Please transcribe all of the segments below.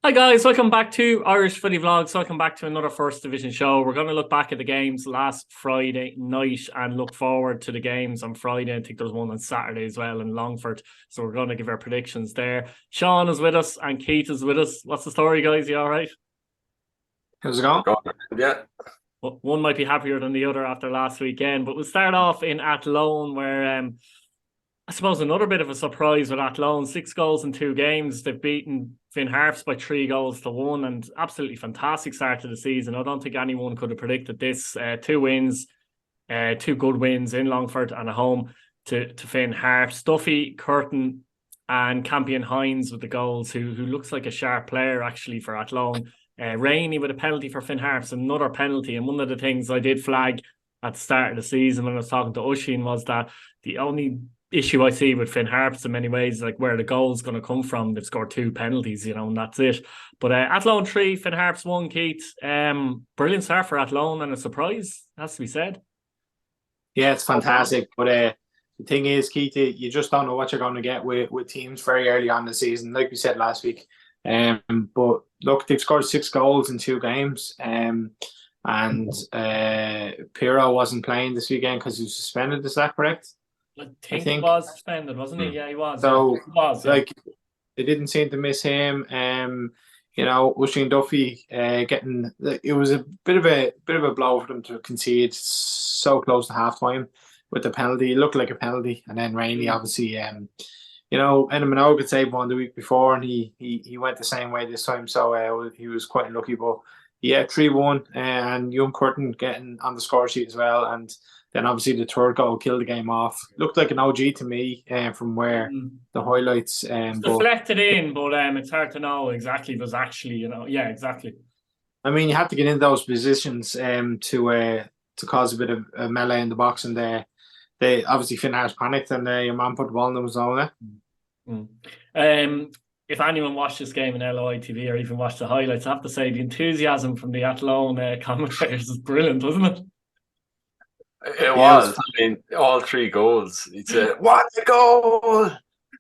Hi guys, welcome back to Irish Footy Vlogs. Welcome back to another First Division show. We're going to look back at the games last Friday night and look forward to the games on Friday. I think there's one on Saturday as well in Longford. So we're going to give our predictions there. Sean is with us and Keith is with us. What's the story, guys? You all right? How's it going? Yeah. Well, one might be happier than the other after last weekend, but we'll start off in Athlone where I suppose another bit of a surprise with Athlone. 6 goals in 2 games. They've beaten Finn Harps by 3-1 and absolutely fantastic start to the season. I don't think anyone could have predicted this. 2 wins, 2 good wins in Longford and at home to Finn Harps. Duffy, Curtin and Campion Hines with the goals, who looks like a sharp player actually for Athlone. Rainey with a penalty for Finn Harps, another penalty. And one of the things I did flag at the start of the season when I was talking to Oisin was that the only issue I see with Finn Harps in many ways, like where the goal's going to come from. They've scored 2 penalties, and that's it. But Athlone 3, Finn Harps 1, Keith. Brilliant start for Athlone and a surprise, has to be said. Yeah, it's fantastic. But the thing is, Keith, you just don't know what you're going to get with teams very early on in the season, like we said last week. But look, they've scored 6 goals in 2 games. And Pirro wasn't playing this weekend because he was suspended. Is that correct? I think he was suspended, wasn't he? Yeah, he was. So, he was, like, they didn't seem to miss him. Oisin Duffy getting it was a bit of a blow for them to concede so close to half time with the penalty. It looked like a penalty, and then Rainey obviously. Eddie Minogue had saved one the week before, and he went the same way this time. So he was quite lucky, but yeah, 3-1, and young Curtin getting on the score sheet as well, and then obviously the third goal killed the game off. Looked like an OG to me from where the highlights. Deflected in, but it's hard to know exactly if it was actually, yeah, exactly. I mean, you have to get in those positions to cause a bit of a melee in the box, and they obviously Finn Harps panicked, and your man put the ball in the zone. If anyone watched this game in LOI TV or even watched the highlights, I have to say the enthusiasm from the Athlone commentators is brilliant, wasn't it? It was. I mean, all 3 goals. It's what a goal!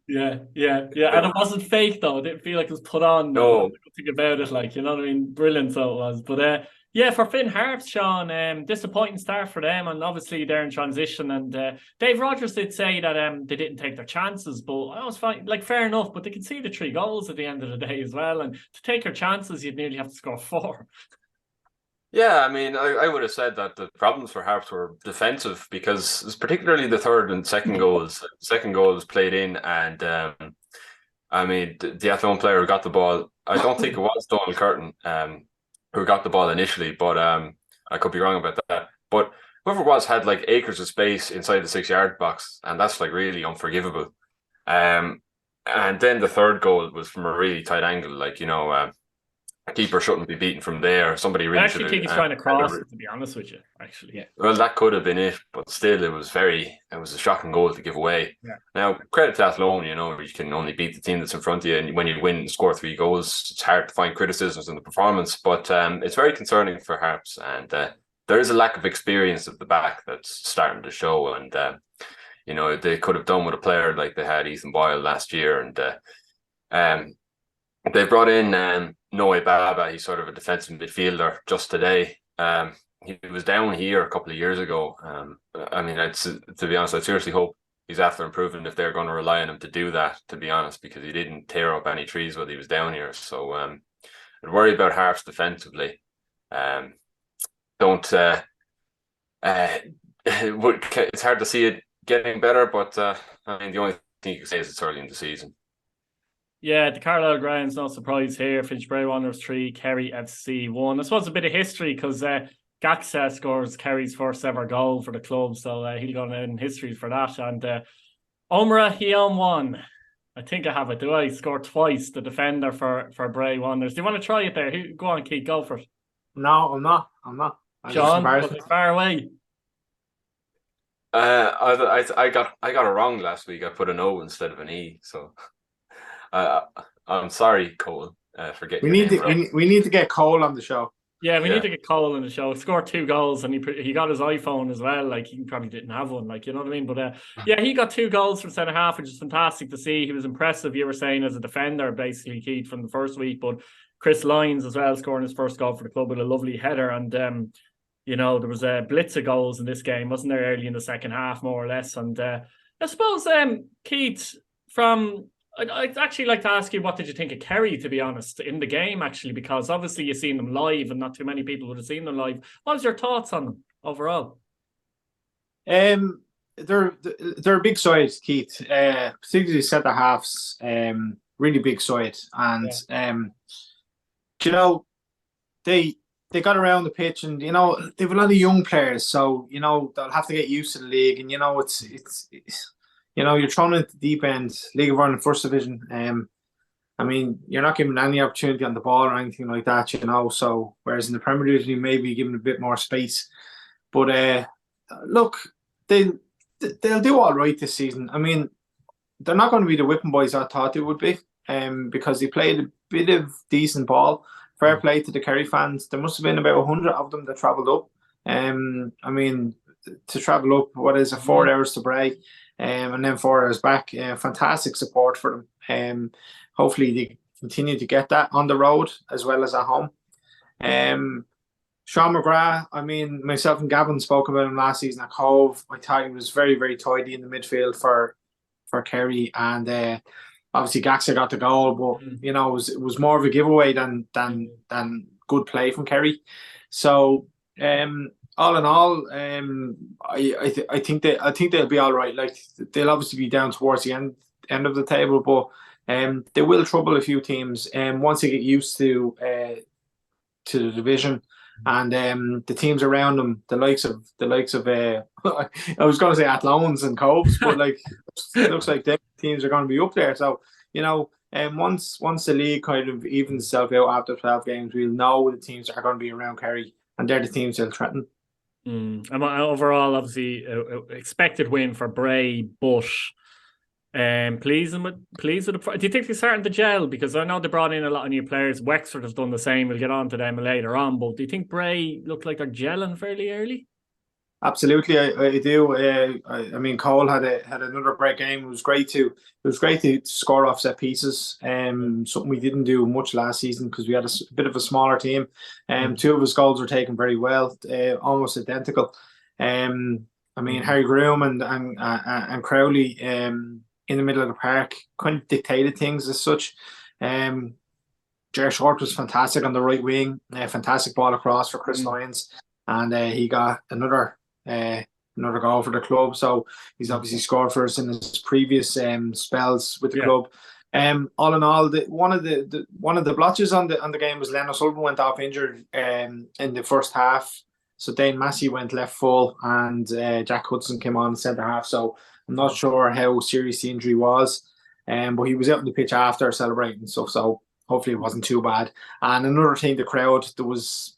Yeah. And it wasn't fake though. It didn't feel like it was put on. No. Think about it, like, you know what I mean? Brilliant, so it was. But yeah, for Finn Harps, Sean, disappointing start for them, and obviously they're in transition. And Dave Rogers did say that they didn't take their chances, but I was fine, like, fair enough. But they could see the 3 goals at the end of the day as well, and to take your chances, you'd nearly have to score 4. Yeah, I mean, I would have said that the problems for Harps were defensive, because it's particularly the third and second goals. The second goal was played in, and I mean, the Athlone player who got the ball, I don't think it was Donald Curtin who got the ball initially, but I could be wrong about that. But whoever it was had like acres of space inside the 6-yard box, and that's like really unforgivable. And then the third goal was from a really tight angle, like, a keeper shouldn't be beaten from there. Somebody really. I actually think he's trying to cross it, to be honest with you. Actually, yeah. Well, that could have been it, but still, it was a shocking goal to give away. Yeah. Now, credit to Athlone, you can only beat the team that's in front of you, and when you win and score 3 goals, it's hard to find criticisms in the performance. But it's very concerning for Harps, and there is a lack of experience at the back that's starting to show. And they could have done with a player like they had Ethan Boyle last year, and they brought in Noe Baba. He's sort of a defensive midfielder just today. He was down here a couple of years ago. I mean, to be honest, I seriously hope he's after improving if they're going to rely on him to do that, to be honest, because he didn't tear up any trees while he was down here. So I'd worry about Harps defensively. It's hard to see it getting better, but I mean, the only thing you can say is it's early in the season. Yeah, the Carlisle Grounds, no surprise here. Finch Bray Wanderers 3, Kerry FC 1. I suppose a bit of history because Gaxa scores Kerry's first ever goal for the club, so he'll go in history for that. And Omra Hion 1. I think I have it. Do I score twice? The defender for Bray Wanderers. Do you want to try it there? Go on, Keith, go for it. No, I'm not. John, was it far away? I got it wrong last week. I put an O instead of an E, so. I'm sorry, Cole, for getting. We need to get Cole on the show. Yeah, we need to get Cole on the show. Scored 2 goals, and he got his iPhone as well. Like, he probably didn't have one, like, you know what I mean. But yeah, he got 2 goals from centre half, which is fantastic to see. He was impressive. You were saying as a defender, basically, Keith, from the first week, but Chris Lyons as well, scoring his first goal for the club with a lovely header. And you know, there was a blitz of goals in this game, wasn't there, early in the second half, more or less. And I suppose, Keith, I'd actually like to ask you, what did you think of Kerry, to be honest, in the game, actually, because obviously you've seen them live and not too many people would have seen them live. What was your thoughts on them overall? They're a big side, Keith. Particularly centre halves. Really big side, and you know, they got around the pitch, and you know, they've a lot of young players, so you know they'll have to get used to the league, and you know it's you know, you're thrown at the deep end, League of Ireland First Division. I mean, you're not given any opportunity on the ball or anything like that, you know. So whereas in the Premier League, you may be given a bit more space. But look, they'll do all right this season. I mean, they're not going to be the whipping boys I thought they would be, because they played a bit of decent ball. Fair play to the Kerry fans. There must have been about 100 of them that travelled up. I mean, to travel up, what is it, 4 hours to Bray, and then 4 hours back. Fantastic support for them. Hopefully they continue to get that on the road as well as at home. Sean McGrath, I mean, myself and Gavin spoke about him last season at Cobh. I thought he was very, very tidy in the midfield for Kerry, and obviously Gaxa got the goal, but you know, it was more of a giveaway than good play from Kerry. So all in all, I think they'll be all right. Like, they'll obviously be down towards the end of the table, but they will trouble a few teams once they get used to the division. And the teams around them, the likes of I was going to say Athlones and Cobhs, but like it looks like the teams are going to be up there. So you know, once the league kind of evens itself out after 12 games, we'll know the teams that are going to be around Kerry, and they're the teams they'll threaten. And overall, obviously, expected win for Bray, but pleased with the. Do you think they're starting to gel? Because I know they brought in a lot of new players. Wexford have done the same. We'll get on to them later on. But do you think Bray look like they're gelling fairly early? Absolutely, I do. I mean, Cole had another great game. It was great to score off set pieces. Something we didn't do much last season because we had a bit of a smaller team. Two of his goals were taken very well, almost identical. I mean, Harry Groom and Crowley in the middle of the park kind of dictated things as such. Ger Short was fantastic on the right wing. Fantastic ball across for Chris Lyons, and he got another goal for the club. So he's obviously scored for us in his previous spells with the club. All in all, one of the blotches on the game was Lennon Sullivan went off injured in the first half. So Dane Massey went left full, and Jack Hudson came on centre half. So I'm not sure how serious the injury was, but he was out on the pitch after celebrating and stuff. So hopefully it wasn't too bad. And another thing, the crowd, there was,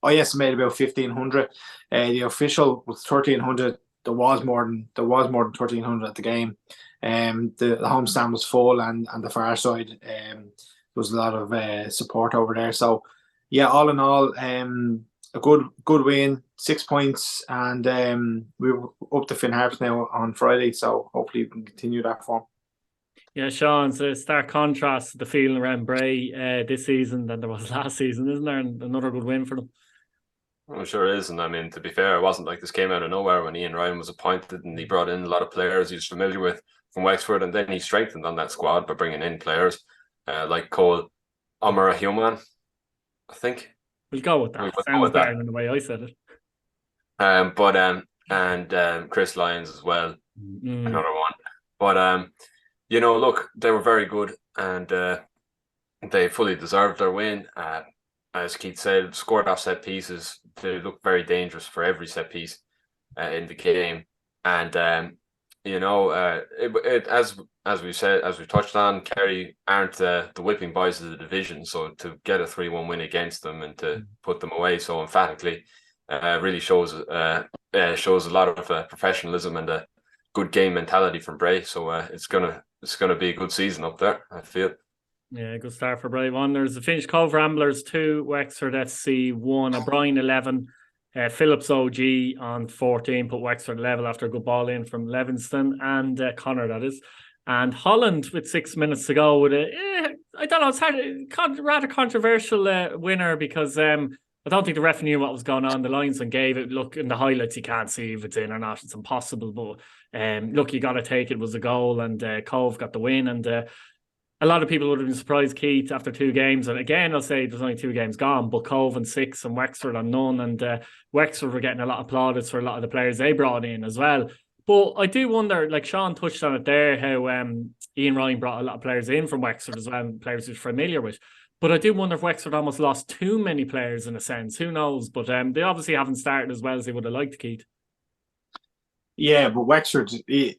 I estimate, about 1,500. The official was 1,300. There was more than 1,300 at the game. The home stand was full, and the far side there was a lot of support over there. So yeah, all in all, a good win, 6 points, and we're up to Finn Harps now on Friday. So hopefully we can continue that form. Yeah, Sean, it's a stark contrast to the feeling around Bray this season than there was last season, isn't there? And another good win for them. Well, sure is. And I mean, to be fair, it wasn't like this came out of nowhere when Ian Ryan was appointed, and he brought in a lot of players he was familiar with from Wexford, and then he strengthened on that squad by bringing in players like Cole Omarahuman, I think. We'll go with that. Sounds better than the way I said it. And Chris Lyons as well, another one. But you know, look, they were very good, and they fully deserved their win. As Keith said, scored off set pieces. They look very dangerous for every set piece in the game, and you know, as we said, as we touched on, Kerry aren't the whipping boys of the division. So to get a 3-1 win against them and to put them away so emphatically really shows a lot of professionalism and a good game mentality from Bray. So it's gonna be a good season up there, I feel. Yeah, good start for Bray Wanderers. The finished Cobh Ramblers 2, Wexford SC 1, O'Brien 11, Phillips OG on 14, put Wexford level after a good ball in from Levingston and Connor, that is. And Holland with 6 minutes to go with I don't know. It's hard, rather controversial winner because I don't think the ref knew what was going on. The linesman gave it. Look, in the highlights, you can't see if it's in or not. It's impossible. But look, you got to take it. It was a goal, and Cobh got the win. And a lot of people would have been surprised, Keith, after 2 games. And again, I'll say there's only 2 games gone, but Cobh on 6 and Wexford on none. And Wexford were getting a lot of plaudits for a lot of the players they brought in as well. But I do wonder, like Sean touched on it there, how Ian Ryan brought a lot of players in from Wexford as well, players he's familiar with. But I do wonder if Wexford almost lost too many players in a sense. Who knows? But they obviously haven't started as well as they would have liked, Keith. Yeah, but Wexford, they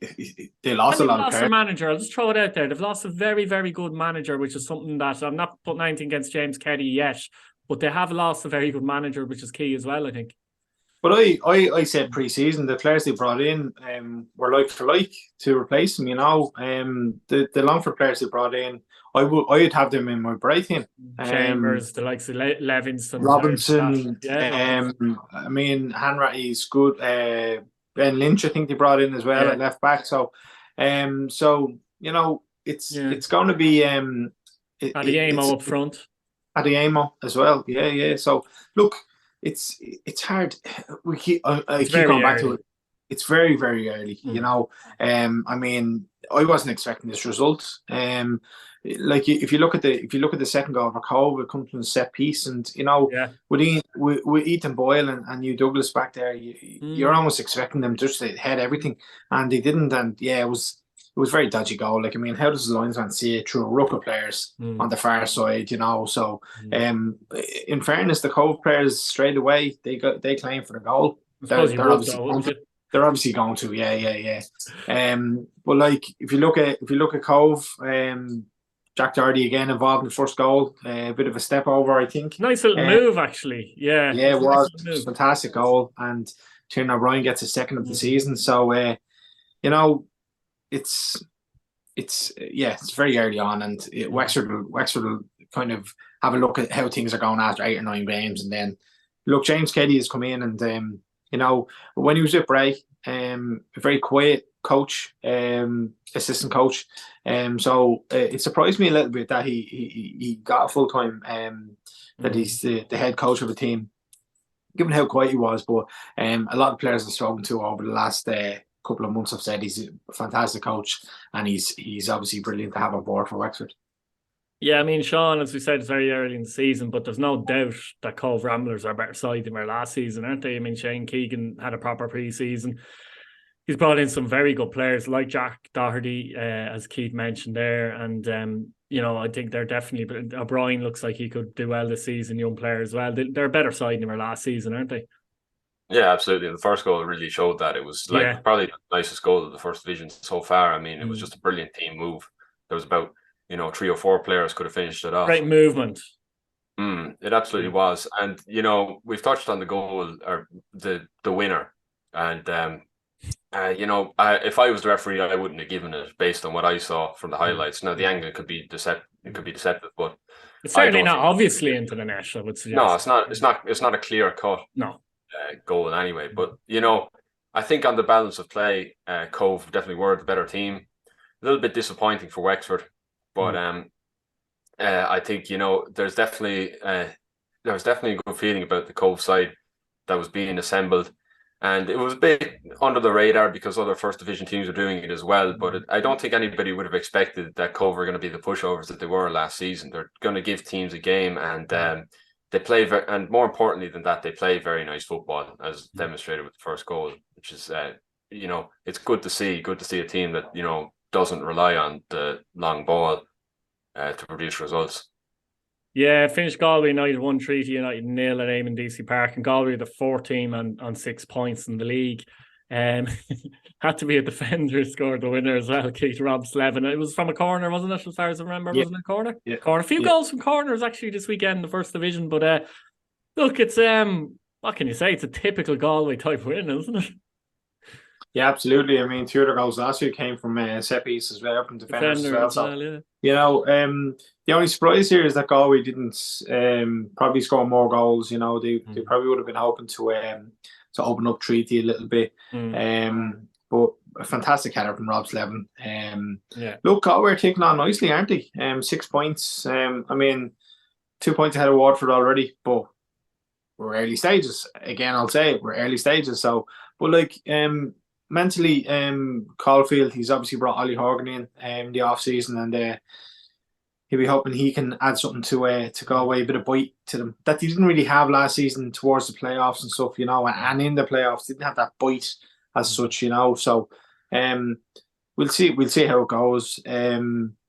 lost a lot of players. Their manager. I'll just throw it out there. They've lost a very, very good manager, which is something that I'm not putting anything against James Kerry yet, but they have lost a very good manager, which is key as well, I think. But I said pre-season the players they brought in were like for like to replace them. You know, the Longford players they brought in, I'd have them in my Bray team. Chambers, the likes of Levinston, Robinson. I mean, Hanratty's good. Ben Lynch, I think they brought in as well at left back. So you know, it's going to be Adiemo up front. Adiemo as well. Yeah. So look. It's hard. I keep going back to it. It's very, very early. You know, I mean, I wasn't expecting this result. Like if you look at the second goal for Cobh, it comes from a set piece, and you know, with Ethan Boyle and Hugh Douglas back there, you're almost expecting them just to head everything, and they didn't. And it was a very dodgy goal. Like, I mean, how does the linesman see it through a ruck of players on the far side, you know? So, in fairness, the Cobh players straight away they claim for the goal. They're obviously going to, yeah. But like if you look at Cobh, Jack Doherty again involved in the first goal, a bit of a step over, I think. Nice little move, actually. Yeah, it was a fantastic goal, and Tiernan O'Brien gets his second of the season. So, you know. It's very early on, and Wexford will kind of have a look at how things are going after 8 or 9 games, and then look, James Kelly has come in, and you know, when he was at Bray, a very quiet coach, assistant coach, so it surprised me a little bit that he got a full time, that he's the head coach of a team, given how quiet he was. But a lot of players I've spoken to over the last couple of months have said he's a fantastic coach, and he's obviously brilliant to have on board for Wexford. Yeah, I mean, Sean, as we said, it's very early in the season, but there's no doubt that Cobh Ramblers are a better side than their last season, aren't they? I mean, Shane Keegan had a proper pre-season. He's brought in some very good players like Jack Doherty, as Keith mentioned there, and you know, I think they're definitely. O'Brien looks like he could do well this season. Young player as well. They're a better side than their last season, aren't they? Yeah, absolutely. The first goal really showed that. It was like probably the nicest goal of the first division so far. I mean, it was just a brilliant team move. There was about 3 or 4 players could have finished it off. Great movement. It absolutely was. And you know, we've touched on the goal or the winner, and you know, if I was the referee, I wouldn't have given it based on what I saw from the highlights. Now the angle could be deceptive. It could be deceptive, but it's certainly not obviously into the net, I would suggest. No, it's not. It's not a clear cut. No. Goal anyway, but you know, I think on the balance of play, Cobh definitely were the better team. A little bit disappointing for Wexford, but I think, you know, there was definitely a good feeling about the Cobh side that was being assembled, and it was a bit under the radar because other first division teams are doing it as well. But I don't think anybody would have expected that Cobh were going to be the pushovers that they were last season. They're going to give teams a game, and they play, and more importantly than that, they play very nice football, as demonstrated with the first goal, which is, you know, it's good to see a team that, you know, doesn't rely on the long ball to produce results. Yeah, finished Galway United 1-3 to United 0 at Eamon DC Park, and Galway the 4th team on 6 points in the league. Had to be a defender who scored the winner as well, Keith Rob Slevin. It was from a corner, wasn't it, as far as I remember? Wasn't it a corner? Yeah. Corner. A few goals from corners actually this weekend in the first division. But look, it's what can you say? It's a typical Galway type win, isn't it? Yeah, absolutely. I mean, 2 other goals last year came from set pieces as well, from defenders as well. So, yeah. You know, the only surprise here is that Galway didn't probably score more goals. You know, they probably would have been hoping to open up treaty a little bit. But a fantastic header from Rob Slevin. Yeah. Look, Galway are taking on nicely, aren't they? 6 points. I mean, 2 points ahead of Waterford already, but we're early stages. Again, I'll say it, we're early stages. So, but like, mentally, Caulfield, he's obviously brought Ollie Horgan in the off season, and he'll be hoping he can add something to Galway, a bit of bite to them that he didn't really have last season towards the playoffs and stuff, and in the playoffs didn't have that bite as such, So, we'll see how it goes.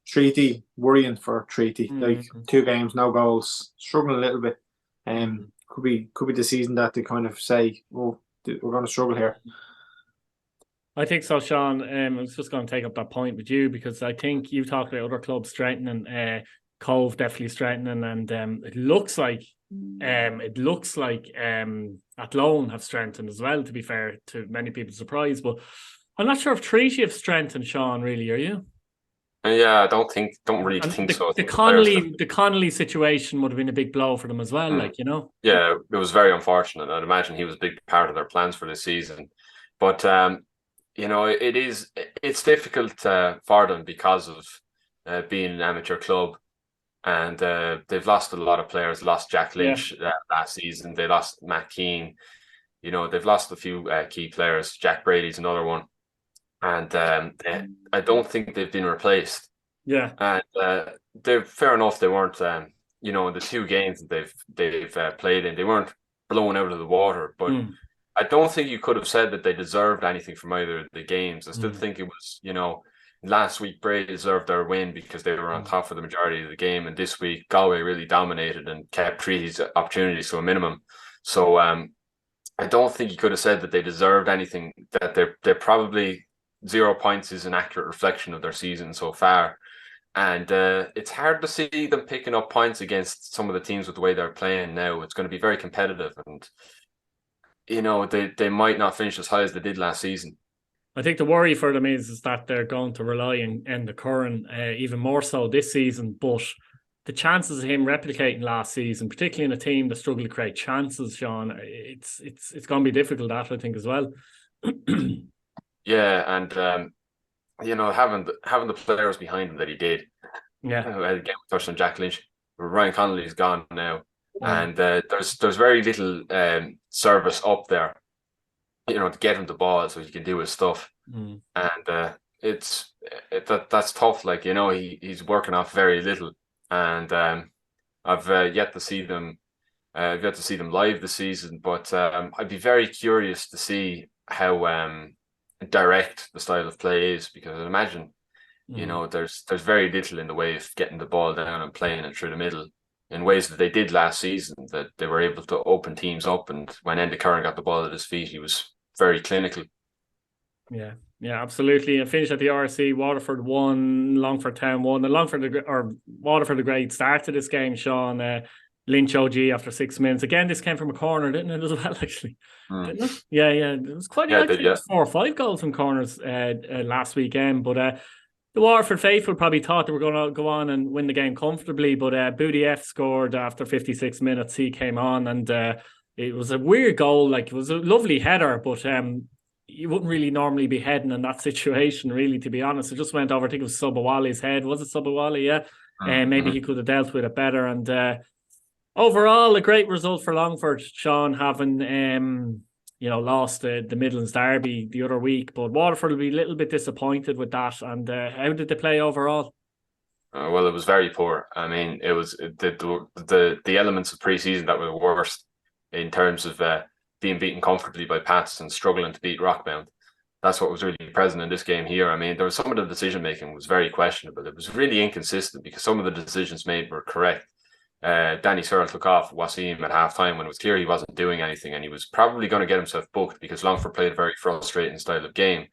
Treaty, worrying for Treaty, like 2 games, no goals, struggling a little bit. Could be the season that they kind of say, "Oh, we're going to struggle here." I think so, Sean. I was just going to take up that point with you because I think you've talked about other clubs strengthening. Cobh definitely strengthening, and it looks like Athlone have strengthened as well. To be fair, to many people's surprise, but I'm not sure if Treaty have strengthened, Sean. Really, are you? Yeah, I don't really think so. The Connolly situation would have been a big blow for them as well, Yeah, it was very unfortunate. I'd imagine he was a big part of their plans for this season. But it's difficult for them because of being an amateur club, and they've lost a lot of players. Lost Jack Lynch last season. They lost Matt Keane. They've lost a few key players. Jack Brady's another one. And I don't think they've been replaced. Yeah, and they're fair enough. They weren't, the 2 games that they've played in, they weren't blown out of the water. But I don't think you could have said that they deserved anything from either of the games. I still think it was, last week Bray deserved their win because they were on top for the majority of the game, and this week Galway really dominated and kept Treaty's opportunities to a minimum. So I don't think you could have said that they deserved anything. That they're probably 0 points is an accurate reflection of their season so far. And it's hard to see them picking up points against some of the teams with the way they're playing now. It's going to be very competitive, and they might not finish as high as they did last season. I think the worry for them is that they're going to rely on the Curran even more so this season. But the chances of him replicating last season, particularly in a team that struggled to create chances, Sean, it's going to be difficult. That I think as well. Yeah, and having the players behind him that he did. Yeah. Again, we touched on Jack Lynch. Ryan Connolly's gone now, and there's very little service up there, to get him the ball so he can do his stuff. And that's tough. Like, he's working off very little, and I've yet to see them. I've yet to see them live this season, but I'd be very curious to see how direct the style of play is, because I imagine there's very little in the way of getting the ball down and playing it through the middle in ways that they did last season, that they were able to open teams up, and when Enda Curran got the ball at his feet, he was very clinical. Yeah, absolutely. And finished at the RC. Waterford 1, Longford Town 1. And Waterford the great start to this game, Sean. Lynch OG after 6 minutes. Again, this came from a corner, didn't it, as well, actually? Didn't it? Yeah. It was quite 4 or 5 goals from corners last weekend. But the Waterford faithful probably thought they were going to go on and win the game comfortably. But Booty F scored after 56 minutes. He came on, and it was a weird goal. Like, it was a lovely header, but you wouldn't really normally be heading in that situation, really, to be honest. It just went over, I think it was Subawali's head. Was it Subawali? Yeah. Maybe he could have dealt with it better. And overall, a great result for Longford, Sean, having lost the Midlands Derby the other week. But Waterford will be a little bit disappointed with that. And how did they play overall? Well, it was very poor. I mean, it was the elements of pre-season that were worst in terms of being beaten comfortably by Pats and struggling to beat Rockbound. That's what was really present in this game here. I mean, there was some of the decision making was very questionable. It was really inconsistent because some of the decisions made were correct. Danny Searle took off Wasim at half time when it was clear he wasn't doing anything, and he was probably going to get himself booked because Longford played a very frustrating style of game.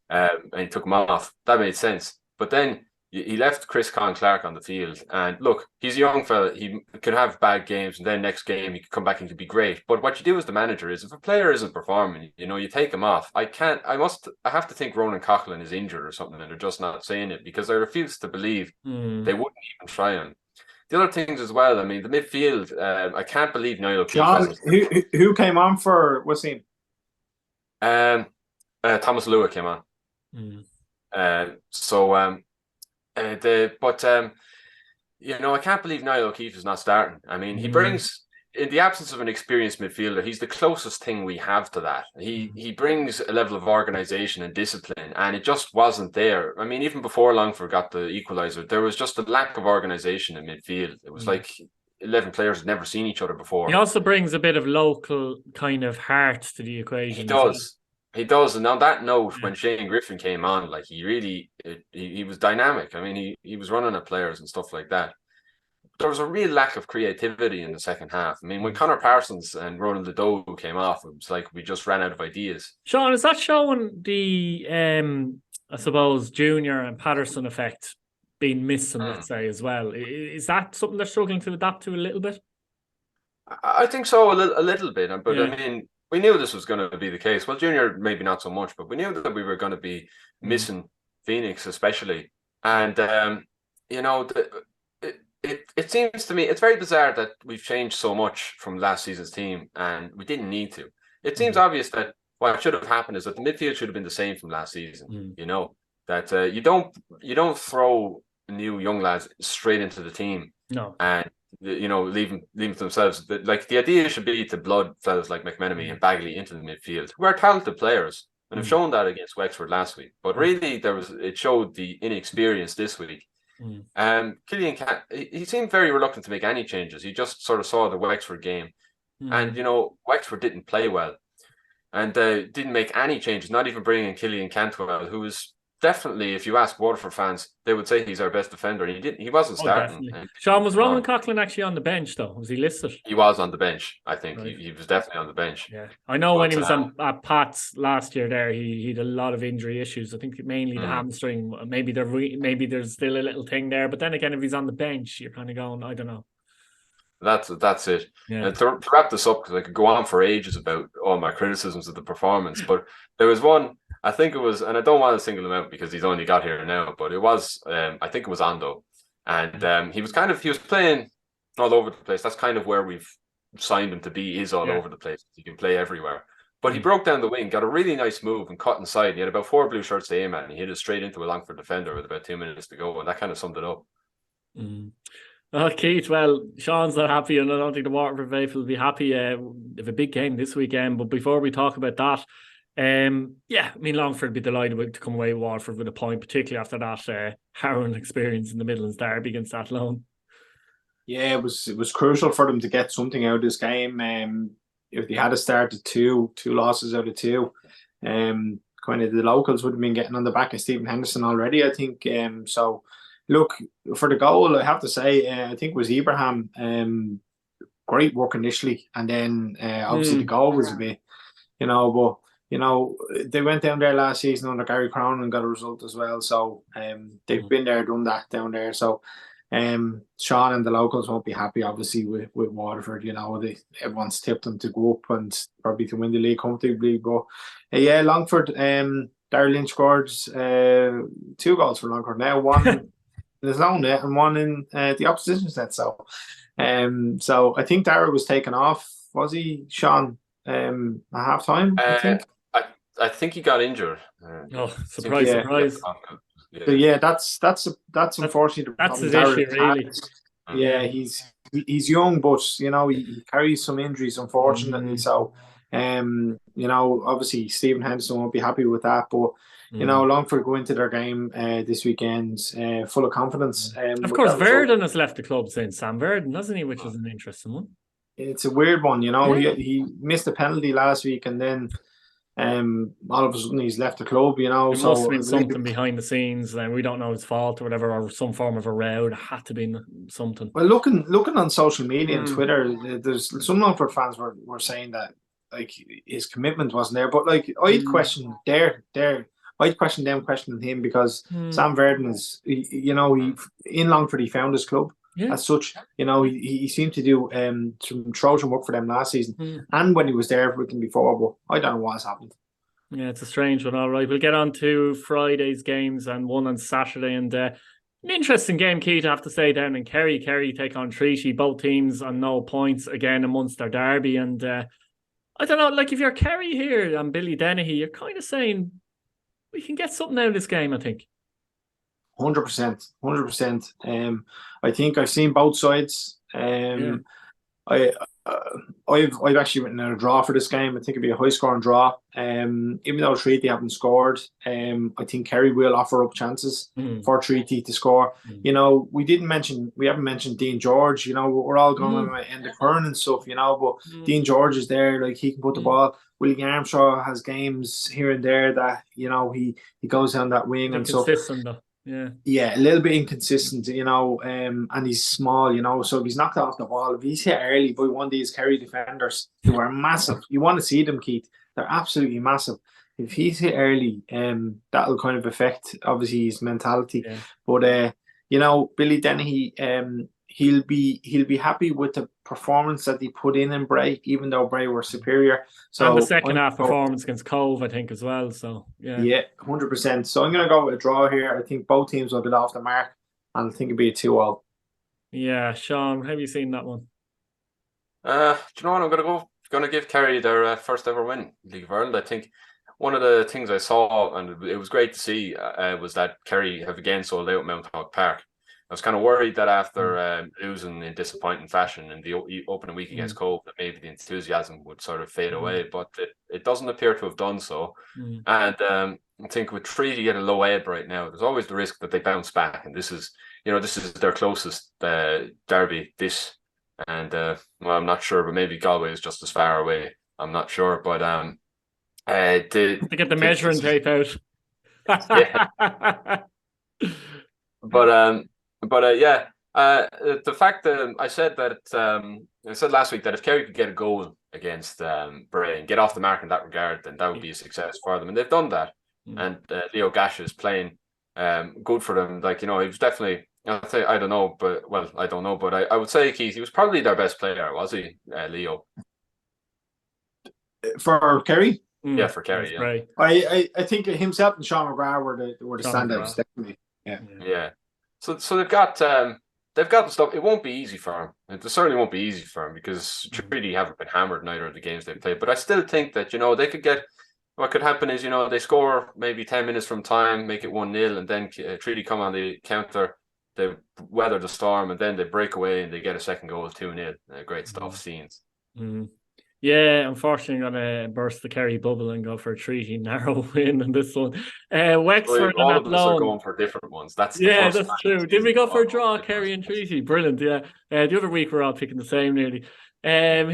And he took him off. That made sense. But then he left Chris Con Clark on the field, and look, he's a young fella. He could have bad games, and then next game he could come back and could be great. But what you do as the manager is, if a player isn't performing, you take him off. I have to think Ronan Coughlin is injured or something, and they're just not saying it, because I refuse to believe they wouldn't even try him. The other things as well, I mean, the midfield, I can't believe Niall O'Keefe. John, who came on for Wasim? Thomas Lua came on. I can't believe Niall O'Keefe is not starting. I mean, he brings, in the absence of an experienced midfielder, he's the closest thing we have to that. He brings a level of organisation and discipline, and it just wasn't there. I mean, even before Longford got the equaliser, there was just a lack of organisation in midfield. It was like 11 players had never seen each other before. He also brings a bit of local kind of heart to the equation. He does. He does. And on that note, when Shane Griffin came on, like he was dynamic. I mean, he was running at players and stuff like that. There was a real lack of creativity in the second half. I mean, when Connor Parsons and Ronan Liddell came off, it was like we just ran out of ideas. Sean, is that showing the, I suppose, Junior and Patterson effect being missing, let's say, as well? Is that something they're struggling to adapt to a little bit? I think so, a little bit. But I mean, we knew this was going to be the case. Well, Junior, maybe not so much, but we knew that we were going to be missing Phoenix, especially. And, it seems to me, it's very bizarre that we've changed so much from last season's team, and we didn't need to. It seems obvious that what should have happened is that the midfield should have been the same from last season. That you don't throw new young lads straight into the team. No. And leave them to themselves. Like, the idea should be to blood fellas like McMenemy and Bagley into the midfield, who are talented players and have shown that against Wexford last week. But really, it showed the inexperience this week. Killian he seemed very reluctant to make any changes. He just sort of saw the Wexford game, and Wexford didn't play well, and didn't make any changes. Not even bringing in Killian Cantwell, who was definitely, if you ask Waterford fans, they would say he's our best defender. And he wasn't starting. Sean, was Ronan Coughlin actually on the bench though? Was he listed? He was on the bench. I think he was definitely on the bench. Yeah, I know when he was at Pats last year. There, he had a lot of injury issues. I think mainly the hamstring. Maybe there's still a little thing there. But then again, if he's on the bench, you're kind of going, I don't know. That's it. Yeah. And to wrap this up, because I could go on for ages about all my criticisms of the performance, but there was one. I think it was, and I don't want to single him out because he's only got here now, but it was, I think it was Ando. And he was playing all over the place. That's kind of where we've signed him to be, is all over the place. He can play everywhere. But he broke down the wing, got a really nice move and cut inside. He had about 4 blue shirts to aim at, and he hit it straight into a Longford defender with about 2 minutes to go. And that kind of summed it up. Keith, well, Sean's not happy, and I don't think the Waterford faithful will be happy. They have a big game this weekend. But before we talk about that, I mean, Longford would be delighted to come away with Waterford with a point, particularly after that harrowing experience in the Midlands derby against Athlone. Yeah, it was crucial for them to get something out of this game. If they had started two losses out of 2, kind of the locals would have been getting on the back of Stephen Henderson already, I think. So, look, for the goal, I have to say, I think it was Ibrahim. Great work initially, and then obviously the goal was a bit, but. They went down there last season under Gary Crown and got a result as well. So they've been there, done that down there. So Sean and the locals won't be happy, obviously, with Waterford. Everyone's tipped them to go up and probably to win the league comfortably. But Longford, Darryl Lynch scored 2 goals for Longford now. One in his own net and one in the opposition's net. So I think Darryl was taken off. Was he, Sean? At half time, I think. I think he got injured. Surprise! So that's unfortunate. That's his issue, really. Yeah, he's young, but he carries some injuries, unfortunately. So, obviously Stephen Henderson won't be happy with that. But Longford go into their game this weekend full of confidence. Of course, Verdon has left the club since, Sam Verdon, hasn't he? Which is an interesting one. It's a weird one, He missed a penalty last week, and then all of a sudden he's left the club. It must have been something behind the scenes, and we don't know his fault or whatever, or some form of a row. It had to be something. Well, looking on social media and Twitter, there's some Longford fans were saying that like his commitment wasn't there, but like I'd question I'd question them questioning him, because Sam Verdon is, he in Longford he found his club. Yeah. As such, he seemed to do some Trojan work for them last season, and when he was there with them before. But I don't know what has happened. Yeah, it's a strange one. All right, we'll get on to Friday's games and one on Saturday, and an interesting game, Keith, I have to say, down in Kerry. Kerry take on Treaty, both teams on no points again amongst their derby, and I don't know, like if you're Kerry here and Billy Dennehy, you're kind of saying, we can get something out of this game, I think. 100%, 100%. I think I've seen both sides. Yeah. I I've actually written a draw for this game. I think it'd be a high scoring draw. Even though Treaty haven't scored, I think Kerry will offer up chances for Treaty to score. You know, we haven't mentioned Dean George. You know, we're all going on end of Curran and stuff. You know, but Dean George is there. Like, he can put the ball. Willie Armstrong has games here and there that, you know, he goes down that wing and stuff. Consistent though. Yeah, a little bit inconsistent, you know, and he's small, you know, so if he's knocked off the ball, if he's hit early by one of these Kerry defenders who are massive, you want to see them, Keith. They're absolutely massive. If he's hit early, that'll kind of affect, obviously, his mentality. Yeah. But you know, Billy Dennehy, he'll be happy with the performance that he put in Bray, even though Bray were superior. So, and the second half performance against Cobh, I think, as well. So yeah, 100%. So I'm going to go with a draw here. I think both teams will get off the mark, and I think it'll be a 2-2. Yeah, Sean, have you seen that one? Do you know what? I'm going to give Kerry their first ever win, League of Ireland. I think one of the things I saw, and it was great to see, was that Kerry have again sold out Mount Hawk Park. I was kind of worried that after losing in disappointing fashion in the opening week against Cobh, that maybe the enthusiasm would sort of fade away, but it doesn't appear to have done so. And I think with Treaty at a low ebb right now, there's always the risk that they bounce back, and this is their closest derby. And well, I'm not sure, but maybe Galway is just as far away. I'm not sure, but to get the measuring tape out. Yeah. The fact that I said last week that if Kerry could get a goal against Bray and get off the mark in that regard, then that would be a success for them, and they've done that. And Leo Gash is playing good for them. Like, you know, he was definitely, I don't know, but I would say, Keith, he was probably their best player, was he, Leo? For Kerry? Yeah, for Kerry. Yeah. Right. I think himself and Sean McGrath were the standouts, definitely. Yeah. So they've got the stuff. It won't be easy for him. It certainly won't be easy for him, because Treaty haven't been hammered in either of the games they've played. But I still think that, you know, they could get. What could happen is, you know, they score maybe 10 minutes from time, make it 1-0, and then Treaty come on the counter, they weather the storm, and then they break away and they get a second goal, 2-0. Great stuff, scenes. Yeah, unfortunately, I'm going to burst the Kerry bubble and go for a Treaty narrow win in this one. Wexford all and of us are Athlone. Going for different ones. That's true. Did we go for a draw, Kerry and Treaty? Brilliant, yeah. The other week we're all picking the same nearly. Who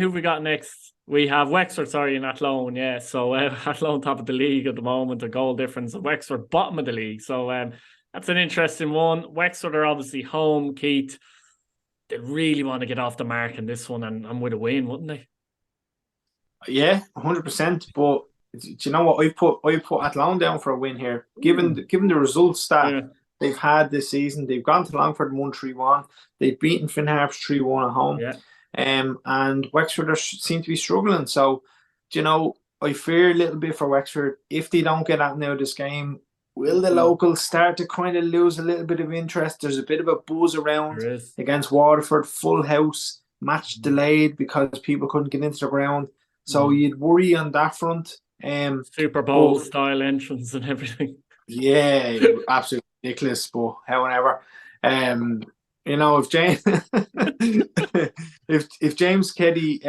have we got next? We have Wexford, and Athlone, yeah. So Athlone top of the league at the moment, a goal difference, and Wexford bottom of the league. So that's an interesting one. Wexford are obviously home, Keith. They really want to get off the mark in this one and with a win, wouldn't they? Yeah, 100%. But do you know what? I put Athlone down for a win here. Given the results that they've had this season, they've gone to Longford and won 3-1. They've beaten Harps 3-1 at home. Yeah. And Wexford seem to be struggling. So, you know, I fear a little bit for Wexford. If they don't get out now this game, will the locals start to kind of lose a little bit of interest? There's a bit of a buzz around against Waterford, full house, match delayed because people couldn't get into the ground. So you'd worry on that front. Super Bowl style entrance and everything. Yeah, absolutely ridiculous. But however, you know, if James if James Keddy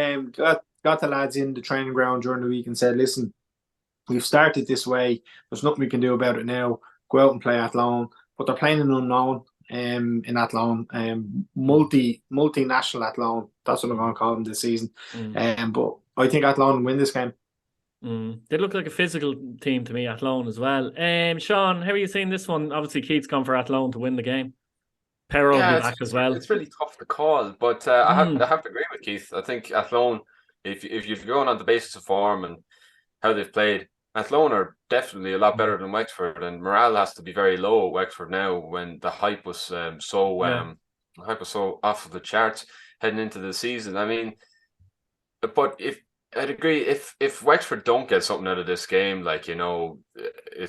got the lads in the training ground during the week and said, listen, we've started this way, there's nothing we can do about it now, go out and play Athlone. But they're playing an unknown in Athlone, multinational Athlone. That's what I'm going to call them this season. But I think Athlone win this game. They look like a physical team to me, Athlone as well. Sean, how are you seeing this one? Obviously, Keith's gone for Athlone to win the game. Perro will be back as well. It's really tough to call, but I have to agree with Keith. I think Athlone, if you're going on the basis of form and how they've played, Athlone are definitely a lot better than Wexford, and morale has to be very low at Wexford now when the hype was so off of the charts heading into the season. I mean, but I'd agree, if Wexford don't get something out of this game, like, you know,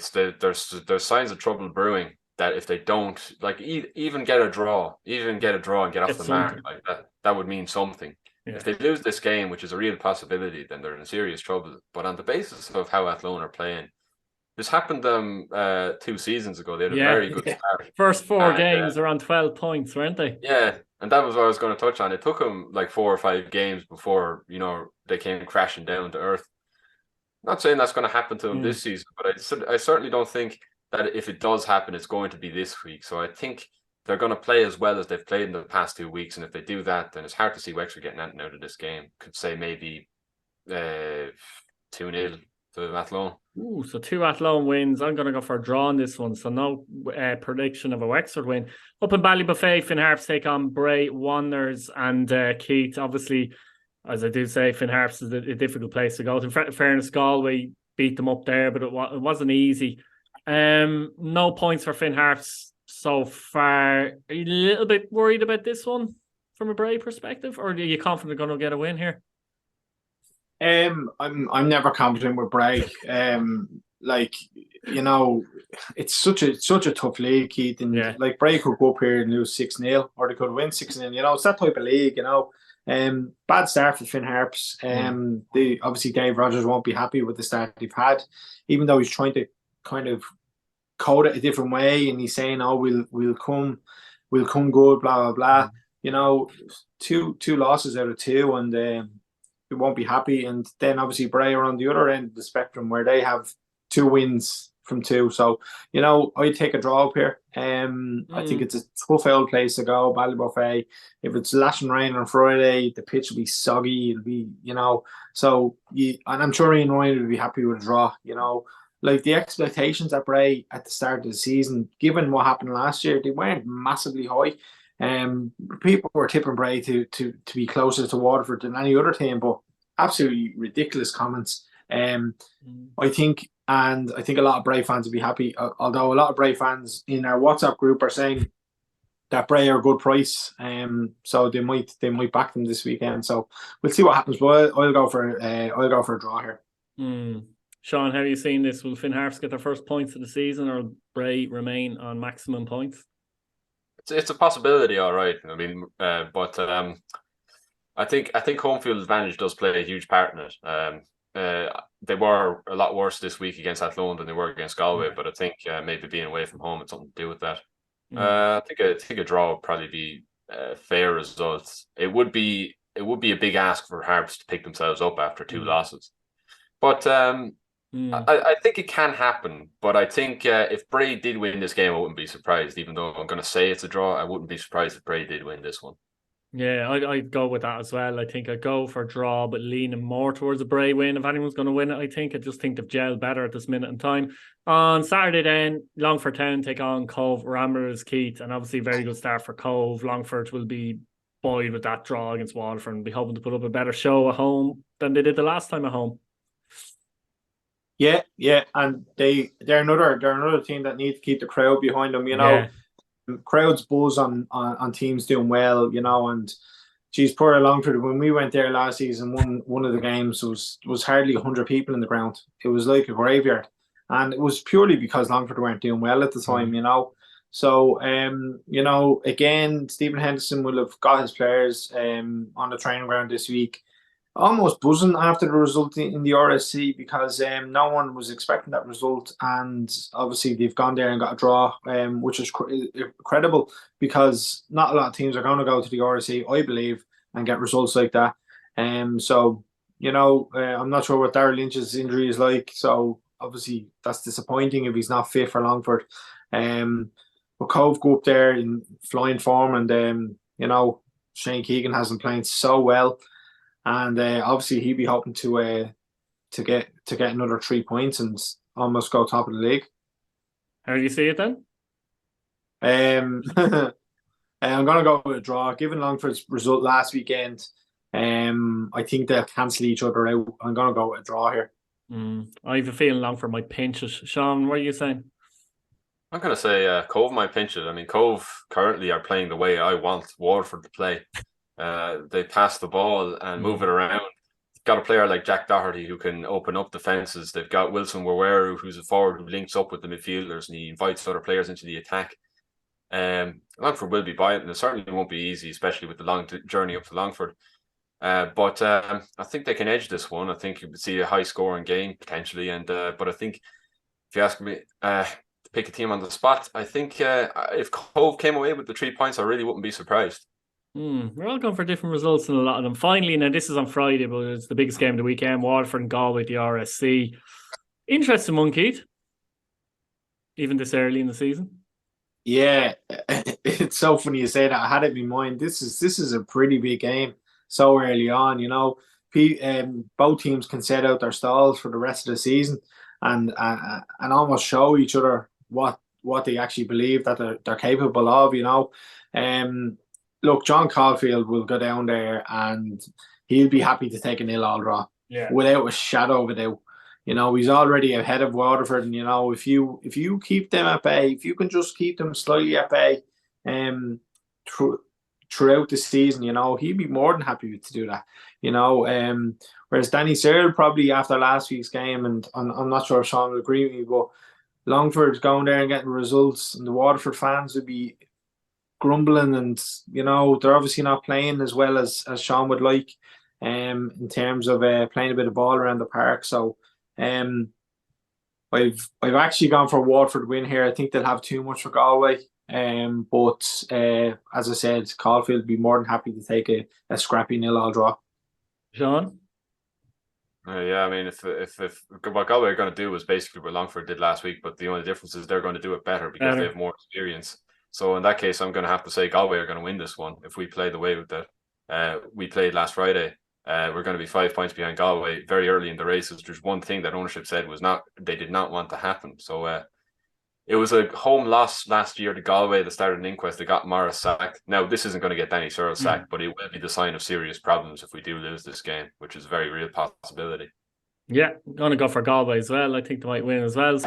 there's signs of trouble brewing. That if they don't, like, even get a draw and get off the mark, like that would mean something. Yeah. If they lose this game, which is a real possibility, then they're in serious trouble. But on the basis of how Athlone are playing, This happened 2 seasons ago. They had a Yeah. very good start. First four And games are on 12 points, weren't they? yeah, and that was what I was going to touch on. It took them like 4 or 5 games before, they came crashing down to earth. Not saying that's going to happen to them this season, but I certainly don't think that if it does happen, it's going to be this week. So I think they're going to play as well as they've played in the past 2 weeks. And if they do that, then it's hard to see Wexford getting anything out of this game. Could say maybe 2-0 to Athlone. Ooh, so 2 Athlone wins. I'm going to go for a draw on this one. So no prediction of a Wexford win. Up in Ballybuffet, Finn Harps take on Bray, Wanderers and Keith. Obviously, as I do say, Finn Harps is a difficult place to go. In fairness, Galway beat them up there, but it wasn't easy. No points for Finn Harps so far. Are you a little bit worried about this one from a Bray perspective, or are you confident they're going to get a win here? I'm never confident with Bray. It's such a tough league, Keith. And like Bray could go up here and lose 6-0, or they could win 6-0. It's that type of league. Bad start for Finn Harps. Obviously Dave Rogers won't be happy with the start they've had, even though he's trying to kind of code it a different way, and he's saying, "Oh, we'll come good, blah blah blah." Two losses out of 2, and we won't be happy. And then obviously Bray are on the other end of the spectrum where they have 2 wins from 2. So, I'd take a draw up here. I think it's a tough old place to go, Ballybuffet. If it's lashing rain on Friday, the pitch will be soggy. It'll be, and I'm sure Ian Ryan will be happy with a draw, Like the expectations at Bray at the start of the season, given what happened last year, they weren't massively high. People were tipping Bray to be closer to Waterford than any other team, but absolutely ridiculous comments. I think a lot of Bray fans would be happy, although a lot of Bray fans in our WhatsApp group are saying that Bray are a good price. So they might back them this weekend. So we'll see what happens. But I'll go for a draw here. Sean, how are you seeing this? Will Finn Harps get their first points of the season, or Bray remain on maximum points? It's a possibility, all right. I mean, but I think home field advantage does play a huge part in it. They were a lot worse this week against Athlone than they were against Galway, but I think maybe being away from home had something to do with that. I think a draw would probably be a fair result. It would be a big ask for Harps to pick themselves up after 2 losses, but I think it can happen. But I think if Bray did win this game, I wouldn't be surprised. Even though I'm going to say it's a draw, I wouldn't be surprised if Bray did win this one. Yeah, I'd go with that as well. I think I'd go for a draw, but leaning more towards a Bray win. If anyone's going to win it, I just think they've gelled better at this minute in time. On Saturday then, Longford Town take on Cobh, Ramblers, Keith, and obviously very good start for Cobh. Longford will be buoyed with that draw against Waterford and be hoping to put up a better show at home than they did the last time at home. Yeah, and they're another team that need to keep the crowd behind them. Crowds buzz on teams doing well, and geez, poor Longford. When we went there last season, one of the games was hardly 100 people in the ground. It was like a graveyard, and it was purely because Longford weren't doing well at the time, So, again, Stephen Henderson will have got his players on the training ground this week, almost buzzing after the result in the RSC, because no one was expecting that result, and obviously they've gone there and got a draw, which is incredible, because not a lot of teams are going to go to the RSC, I believe, and get results like that. So I'm not sure what Darrell Lynch's injury is like, so obviously that's disappointing if he's not fit for Longford. But Cobh go up there in flying form, and Shane Keegan has them playing so well. And obviously he'd be hoping to get another 3 points and almost go top of the league. How do you see it then? I'm going to go with a draw. Given Longford's result last weekend, I think they'll cancel each other out. I'm going to go with a draw here. I have a feeling Longford might pinch it. Sean, what are you saying? I'm going to say Cobh might pinch it. I mean, Cobh currently are playing the way I want Waterford to play. They pass the ball and move it around. They've got a player like Jack Doherty who can open up defences. They've got Wilson Waweru, who's a forward who links up with the midfielders and he invites other players into the attack. Longford will be buying it, and it certainly won't be easy, especially with the long journey up to Longford. But I think they can edge this one. I think you would see a high scoring game potentially, but I think if you ask me to pick a team on the spot, I think if Cobh came away with the 3 points, I really wouldn't be surprised. We're all going for different results in a lot of them. Finally, now this is on Friday, but it's the biggest game of the weekend. Waterford and Galway, the RSC. Interesting one, Keith. Even this early in the season. Yeah, it's so funny you say that. I had it in my mind. This is a pretty big game so early on. Both teams can set out their stalls for the rest of the season and almost show each other what they actually believe that they're capable of. Look, John Caulfield will go down there and he'll be happy to take a 0-0 draw. Yeah. Without a shadow of a doubt. He's already ahead of Waterford, and if you keep them at bay, if you can just keep them slightly at bay, throughout the season, he'd be more than happy to do that. Whereas Danny Searle probably after last week's game, and I'm not sure if Sean will agree with me, but Longford going there and getting results, and the Waterford fans would be grumbling, and they're obviously not playing as well as Sean would like, in terms of playing a bit of ball around the park. So. I've actually gone for Waterford win here. I think they'll have too much for Galway. But as I said, Caulfield would be more than happy to take a scrappy 0-0 draw. Sean? Yeah, I mean, if what Galway are going to do is basically what Longford did last week, but the only difference is they're going to do it better because they have more experience. So in that case, I'm going to have to say Galway are going to win this one if we play the way that we played last Friday. We're going to be 5 points behind Galway very early in the races. There's one thing that ownership said they did not want to happen. So it was a home loss last year to Galway that started an inquest. They got Morris sacked. Now, this isn't going to get Danny Searle sacked, but it will be the sign of serious problems if we do lose this game, which is a very real possibility. Yeah, I'm going to go for Galway as well. I think they might win as well.